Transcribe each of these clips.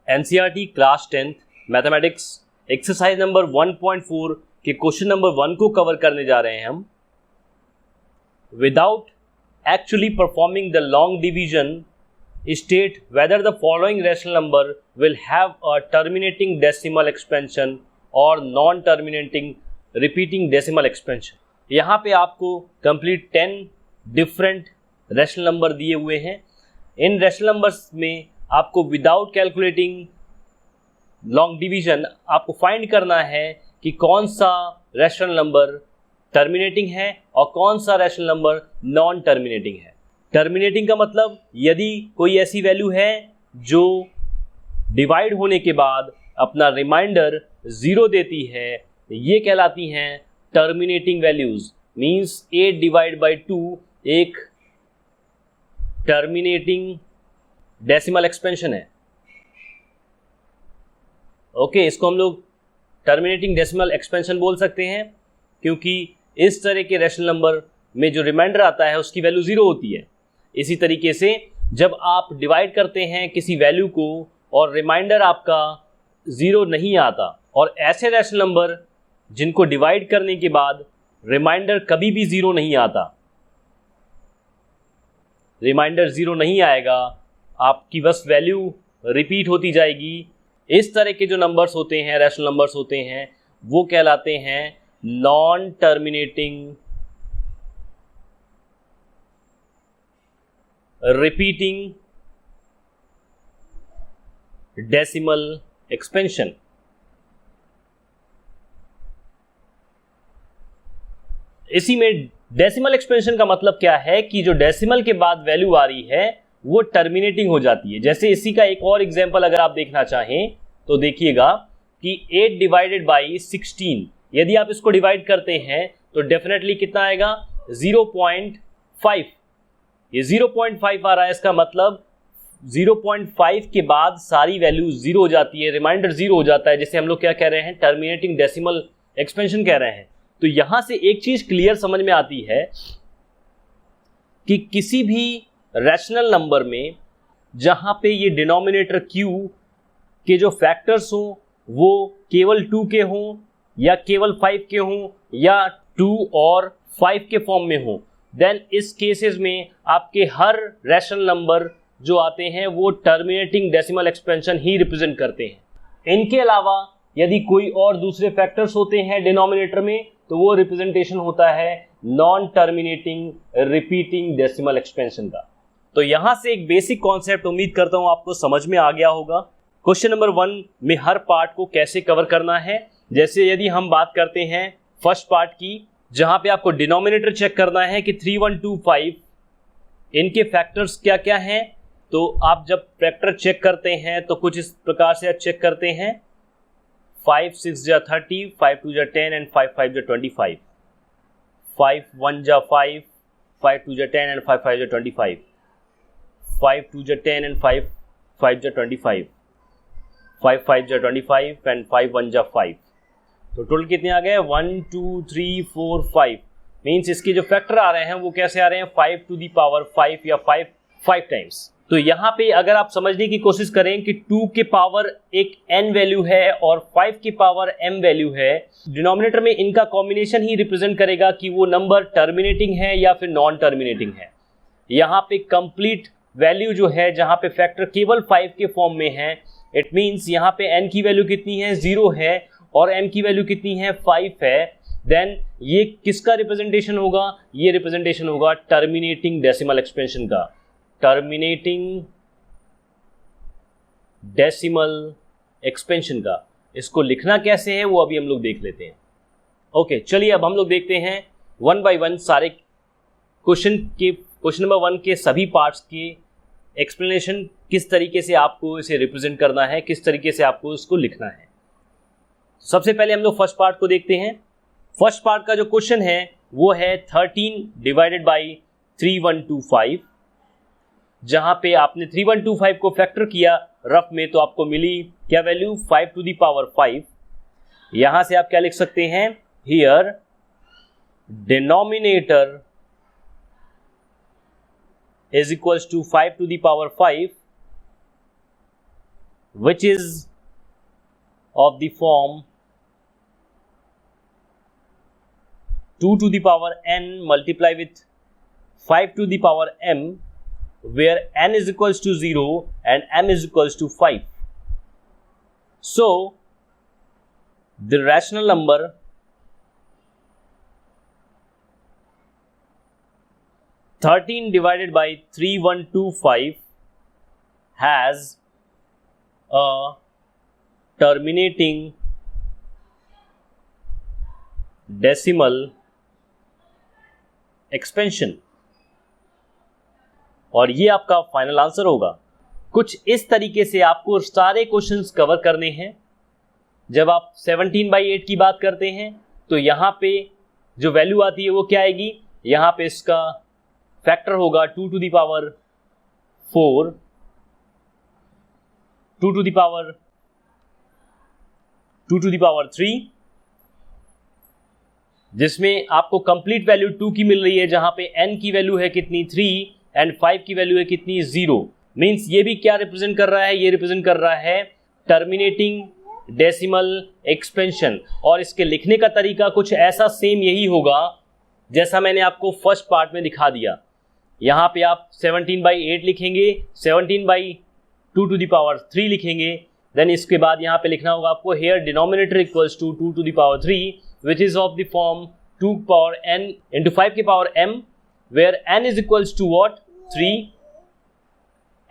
NCERT class 10th mathematics exercise number 1.4 के question number 1 को cover करने जा रहे हैं हम। Without actually performing the long division state whether the following rational number will have a terminating decimal expansion और non terminating repeating decimal expansion. यहाँ पे आपको कंप्लीट 10 डिफरेंट रैशनल नंबर दिए हुए हैं। इन रैशनल नंबर्स में आपको विदाउट कैलकुलेटिंग लॉन्ग डिवीजन आपको फाइंड करना है कि कौन सा रैशनल नंबर टर्मिनेटिंग है और कौन सा रैशनल नंबर नॉन टर्मिनेटिंग है। टर्मिनेटिंग का मतलब यदि कोई ऐसी वैल्यू है जो डिवाइड होने के बाद अपना रिमाइंडर 0 देती है, ये कहलाती हैं terminating values. Means 8 divide by 2 एक टर्मिनेटिंग डेसिमल एक्सपेंशन है। ओके, इसको हम लोग टर्मिनेटिंग डेसिमल एक्सपेंशन बोल सकते हैं क्योंकि इस तरह के रैशनल नंबर में जो रिमाइंडर आता है उसकी वैल्यू 0 होती है। इसी तरीके से जब आप डिवाइड करते हैं किसी वैल्यू को और रिमाइंडर आपका 0 नहीं आता, और ऐसे रैशनल नंबर जिनको डिवाइड करने के बाद रिमाइंडर कभी भी 0 नहीं आता, रिमाइंडर 0 नहीं आएगा, आपकी बस वैल्यू रिपीट होती जाएगी। इस तरह के जो नंबर्स होते हैं, रैशनल नंबर्स होते हैं, वो कहलाते हैं non terminating repeating decimal expansion. इसी में डेसिमल एक्सपेंशन का मतलब क्या है कि जो डेसिमल के बाद वैल्यू आ रही है वो टर्मिनेटिंग हो जाती है। जैसे इसी का एक और एग्जांपल अगर आप देखना चाहें तो देखिएगा कि 8 डिवाइडेड बाई 16, यदि आप इसको डिवाइड करते हैं तो डेफिनेटली कितना आएगा 0.5। ये 0.5 आ रहा है, इसका मतलब 0.5 के बाद सारी वैल्यू 0 हो जाती है, रिमाइंडर 0 हो जाता है, जिसे हम लोग क्या कह रहे हैं, टर्मिनेटिंग डेसिमल एक्सपेंशन कह रहे हैं। तो यहां से एक चीज क्लियर समझ में आती है कि किसी भी रैशनल नंबर में जहां पे ये डिनोमिनेटर q के जो फैक्टर्स हों वो केवल 2 के हों या केवल 5 के हों या 2 और 5 के फॉर्म में हों, देन इस केसेस में आपके हर रैशनल नंबर जो आते हैं वो टर्मिनेटिंग डेसिमल एक्सपेंशन ही रिप्रेजेंट करते हैं। इनके अलावा यदि कोई और दूसरे फैक्टर्स होते हैं डिनोमिनेटर में तो वो रिप्रेजेंटेशन होता है non terminating repeating decimal expansion का। तो यहां से एक बेसिक कॉन्सेप्ट उम्मीद करता हूं आपको समझ में आ गया होगा। क्वेश्चन नंबर 1 में हर पार्ट को कैसे कवर करना है। जैसे यदि हम बात करते हैं फर्स्ट पार्ट की, जहां पे आपको डिनोमिनेटर चेक करना है कि 3, 1, 2, 5 इनके फैक्टर्स क्या क्या हैं। तो आप जब फैक्टर चेक करते हैं तो कुछ इस प्रकार से आप चेक करते हैं 5 6 जा 30, 5 2 जा 10 एंड 5 5 जा 25, 5 1 जा 5, 5 2 जा 10 एंड 5 5 जा 25, 5 2 जा 10 एंड 5 5 जा 25, 5 5 जा 25 एंड 5 1 जा 5। तो टोटल कितने आ गए 1 2 3 4 5। मीन्स इसके जो फैक्टर आ रहे हैं वो कैसे आ रहे हैं 5 टू दी पावर 5 या 5 टाइम्स। तो यहाँ पे अगर आप समझने की कोशिश करें कि 2 के पावर एक n वैल्यू है और 5 के पावर m वैल्यू है, डिनोमिनेटर में इनका कॉम्बिनेशन ही रिप्रेजेंट करेगा कि वो नंबर टर्मिनेटिंग है या फिर नॉन टर्मिनेटिंग है। यहाँ पे कंप्लीट वैल्यू जो है जहाँ पे फैक्टर केवल 5 के फॉर्म में है, इट मीन्स यहाँ पे n की वैल्यू कितनी है 0 है और m की वैल्यू कितनी है 5 है। देन ये किसका रिप्रेजेंटेशन होगा, ये रिप्रेजेंटेशन होगा टर्मिनेटिंग डेसिमल एक्सपेंशन का, टर्मिनेटिंग डेसिमल एक्सपेंशन का। इसको लिखना कैसे है वो अभी हम लोग देख लेते हैं। ओके, चलिए अब हम लोग देखते हैं 1 बाय 1 सारे क्वेश्चन नंबर 1 के सभी पार्ट्स की एक्सप्लेनेशन, किस तरीके से आपको इसे रिप्रेजेंट करना है, किस तरीके से आपको इसको लिखना है। सबसे पहले हम लोग फर्स्ट पार्ट को देखते हैं। फर्स्ट पार्ट का जो क्वेश्चन है वो है 13 डिवाइडेड बाई 3 1 2 5। जहां पे आपने 3 1 2 5 को फैक्टर किया रफ में तो आपको मिली क्या वैल्यू 5 टू दी पावर 5। यहां से आप क्या लिख सकते हैं, here denominator is equals to 5 to the power 5 which is of the form 2 to the power n multiply with 5 to the power m, where n is equals to 0 and m is equals to 5. So the rational number (13 divided by 3125) has a terminating decimal expansion, और ये आपका final answer होगा। कुछ इस तरीके से आपको सारे क्वेश्चंस कवर करने हैं। जब आप 17/8 की बात करते हैं तो यहाँ पे जो वैल्यू आती है वो क्या आएगी, यहाँ पे इसका फैक्टर होगा 2 to the power 4, 2 to the power 3, जिसमें आपको कंप्लीट वैल्यू 2 की मिल रही है, जहां पे n की वैल्यू है कितनी 3 एंड 5 की वैल्यू है कितनी 0। मींस ये भी क्या रिप्रेजेंट कर रहा है, ये रिप्रेजेंट कर रहा है टर्मिनेटिंग डेसिमल एक्सपेंशन। और इसके लिखने का तरीका कुछ ऐसा सेम यही होगा जैसा मैंने आपको फर्स्ट पार्ट में दिखा दिया। यहाँ पे आप 17/8 लिखेंगे, 17/2 to the power 3 लिखेंगे, देन इसके बाद यहाँ पे लिखना होगा आपको here denominator equals to 2 to the power 3 which is of the form 2 power n into 5 के power m, where n is equals to what 3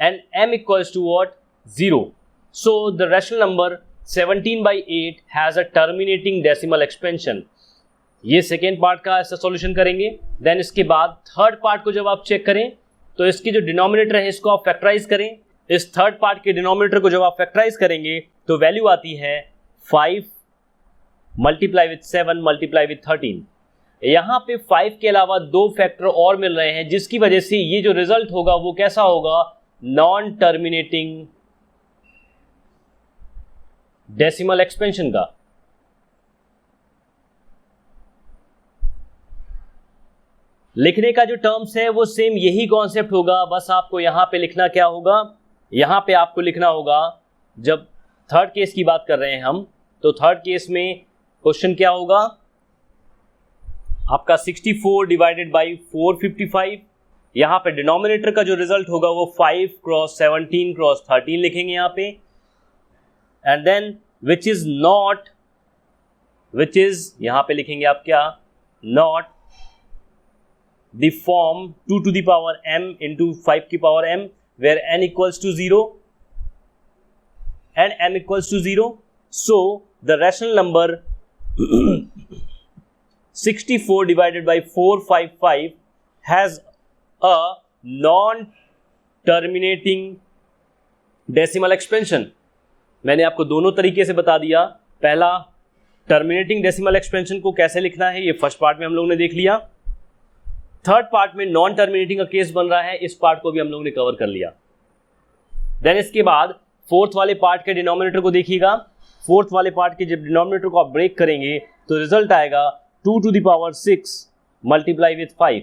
and m equals to what 0. So the rational number 17/8 has a terminating decimal expansion. ये second part का ऐसा solution करेंगे। Then इसके बाद third part को जब आप चेक करें तो इसकी जो डिनोमिनेटर है इसको आप फैक्टराइज करें। इस थर्ड पार्ट के डिनोमिनेटर को जब आप फैक्टराइज करेंगे तो वैल्यू आती है 5 मल्टीप्लाई विथ 7 मल्टीप्लाई विथ 13। यहाँ पे 5 के अलावा 2 फैक्टर और मिल रहे हैं, जिसकी वजह से ये जो रिजल्ट होगा वो कैसा होगा, नॉन टर्मिनेटिंग डेसिमल एक्सपेंशन का। लिखने का जो टर्म्स है वो सेम यही कॉन्सेप्ट होगा, बस आपको यहां पे लिखना क्या होगा, यहां पे आपको लिखना होगा, जब थर्ड केस की बात कर रहे हैं हम, तो थर्ड केस में क्वेश्चन क्या होगा आपका 64 डिवाइडेड बाई 455। यहां पे डिनोमिनेटर का जो रिजल्ट होगा वो 5 क्रॉस 17 क्रॉस 13 लिखेंगे यहाँ पे, एंड देन विच इज यहां पे लिखेंगे आप क्या, not the form 2 to the power m into 5 की power m, where n equals to 0 and m equals to 0. So the rational number 64 divided by 455 has a non-terminating decimal expansion. मैंने आपको दोनों तरीके से बता दिया। पहला टर्मिनेटिंग डेसिमल एक्सपेंशन को कैसे लिखना है ये फर्स्ट पार्ट में हम लोगों ने देख लिया। थर्ड पार्ट में नॉन टर्मिनेटिंग का केस बन रहा है, इस पार्ट को भी हम लोगों ने कवर कर लिया। देन इसके बाद फोर्थ वाले पार्ट के डिनोमिनेटर को देखिएगा। फोर्थ वाले पार्ट के जब डिनोमिनेटर को आप ब्रेक करेंगे तो रिजल्ट आएगा 2 to the power 6 multiply with 5।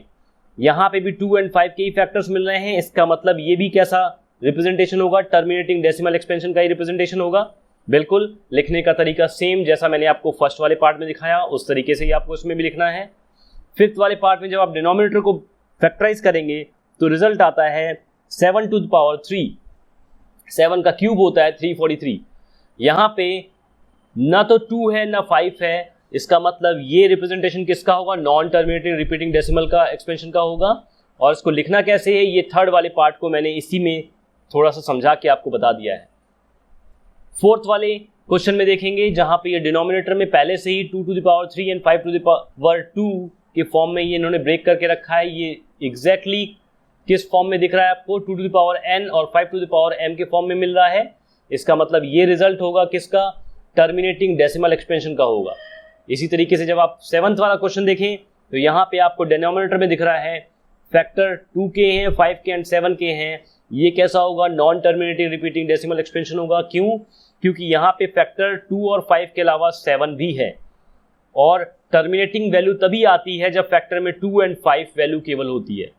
यहाँ पे भी 2 and 5 के ही फैक्टर्स मिल रहे हैं, इसका मतलब ये भी कैसा रिप्रेजेंटेशन होगा, टर्मिनेटिंग डेसिमल एक्सपेंशन का ही रिप्रेजेंटेशन होगा। बिल्कुल लिखने का तरीका सेम जैसा मैंने आपको फर्स्ट वाले पार्ट में दिखाया उस तरीके से ही आपको इसमें भी लिखना है। फिफ्थ वाले पार्ट में जब आप डिनोमिनेटर को फैक्टराइज करेंगे तो रिजल्ट आता है 7 to the power 3। 7 का क्यूब होता है 343। यहाँ पे ना तो 2 है ना 5 है, इसका मतलब ये रिप्रेजेंटेशन किसका होगा, नॉन टर्मिनेटिंग रिपीटिंग डेसिमल का एक्सपेंशन का होगा। और इसको लिखना कैसे है, ये थर्ड वाले पार्ट को मैंने इसी में थोड़ा सा समझा के आपको बता दिया है। फोर्थ वाले क्वेश्चन में देखेंगे जहाँ पे ये डिनोमिनेटर में पहले से ही 2 to the power 3 and 5 to the power 2 के फॉर्म में ये इन्होंने ब्रेक करके रखा है। ये एग्जैक्टली किस फॉर्म में दिख रहा है आपको, 2 to the power n और 5 to the power m के फॉर्म में मिल रहा है। इसका मतलब ये रिजल्ट होगा किसका, टर्मिनेटिंग डेसिमल एक्सपेंशन का होगा। इसी तरीके से जब आप सेवंथ वाला क्वेश्चन देखें तो यहाँ पे आपको डिनोमिनेटर में दिख रहा है फैक्टर 2 के हैं, 5 के एंड 7 के हैं। ये कैसा होगा, non terminating repeating decimal expansion होगा। क्यों, क्योंकि यहाँ पे फैक्टर 2 और 5 के अलावा 7 भी है, और टर्मिनेटिंग वैल्यू तभी आती है जब फैक्टर में 2 and 5 वैल्यू केवल होती है,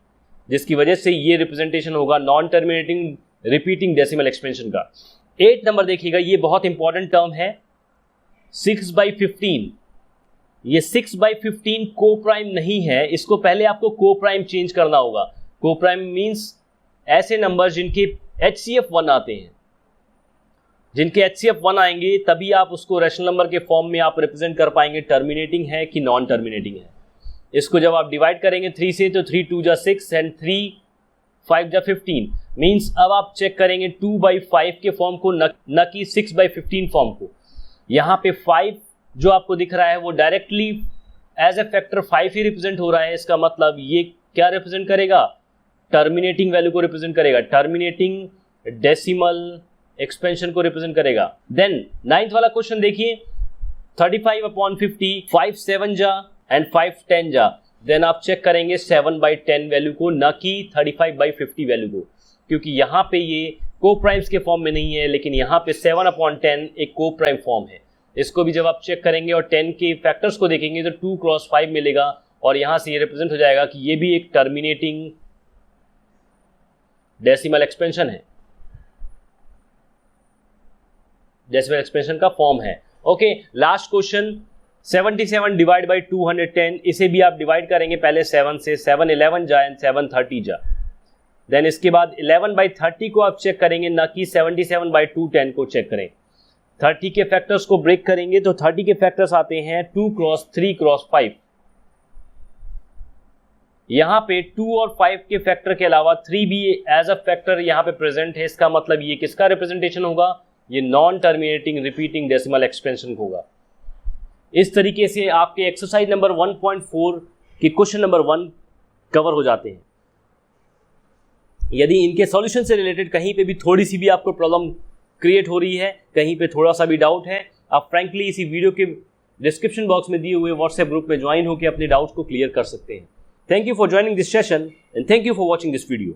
जिसकी वजह से ये रिप्रेजेंटेशन होगा non terminating repeating decimal expansion का। 8 नंबर देखिएगा, ये बहुत इंपॉर्टेंट टर्म है 6/15। ये 6/15 को प्राइम नहीं है, इसको पहले आपको को प्राइम चेंज करना होगा। को प्राइम मींस ऐसे नंबर जिनके HCF 1 आते हैं, जिनके HCF 1 आएंगे तभी आप उसको रैशनल नंबर के फॉर्म में आप रिप्रेजेंट कर पाएंगे टर्मिनेटिंग है कि नॉन टर्मिनेटिंग है। इसको जब आप डिवाइड करेंगे 3 से तो 3 2 जा 6 एंड 3 5 जा 15 मीन्स अब आप चेक करेंगे 2/5 के फॉर्म को न कि 6/15 फॉर्म को। यहाँ पे 5 जो आपको दिख रहा है वो डायरेक्टली एज ए फैक्टर 5 ही रिप्रेजेंट हो रहा है। इसका मतलब ये क्या रिप्रेजेंट करेगा, टर्मिनेटिंग वैल्यू को रिप्रेजेंट करेगा, टर्मिनेटिंग डेसिमल एक्सपेंशन को रिप्रेजेंट करेगा। देन 9th वाला क्वेश्चन देखिए 35/50 5 7 जा एंड 5 10 जा। देन आप चेक करेंगे 7/10 वैल्यू को, न कि 35/50 वैल्यू को, क्योंकि यहाँ पे ये को प्राइम्स के फॉर्म में नहीं है, लेकिन यहाँ पे 7/10 एक को प्राइम फॉर्म है। इसको भी जब आप चेक करेंगे और 10 के फैक्टर्स को देखेंगे तो 2 × 5 मिलेगा और यहाँ से ये रिप्रेजेंट हो जाएगा कि ये भी एक टर्मिनेटिंग डेसिमल एक्सपेंशन है, डेसिमल एक्सपेंशन का फॉर्म है। Okay, last question 77 divide by 210, इसे भी आप डिवाइड करेंगे पहले 7 से, 7 11 जा एंड 7 30 जा। देन इसके बाद 11/30 को आप चेक करेंगे, ना कि 77/210 को चेक करें। 30 के फैक्टर्स को ब्रेक करेंगे तो 30 के फैक्टर्स आते हैं 2 × 3 × 5। यहाँ पे 2 और 5 के फैक्टर के अलावा 3 भी एज अ फैक्टर यहाँ पे प्रेजेंट है। इसका मतलब ये किसका रिप्रेजेंटेशन होगा, ये non terminating repeating decimal expansion होगा। इस तरीके से आपके एक्सरसाइज नंबर 1.4 के क्वेश्चन नंबर 1 कवर हो जाते हैं। यदि इनके सॉल्यूशन से रिलेटेड कहीं पे भी थोड़ी सी भी आपको प्रॉब्लम क्रिएट हो रही है, कहीं पे थोड़ा सा भी डाउट है, आप फ्रैंकली इसी वीडियो के डिस्क्रिप्शन बॉक्स में दिए हुए व्हाट्सएप ग्रुप में ज्वाइन होकर अपने डाउट्स को क्लियर कर सकते हैं। Thank you for joining this session and thank you for watching this video.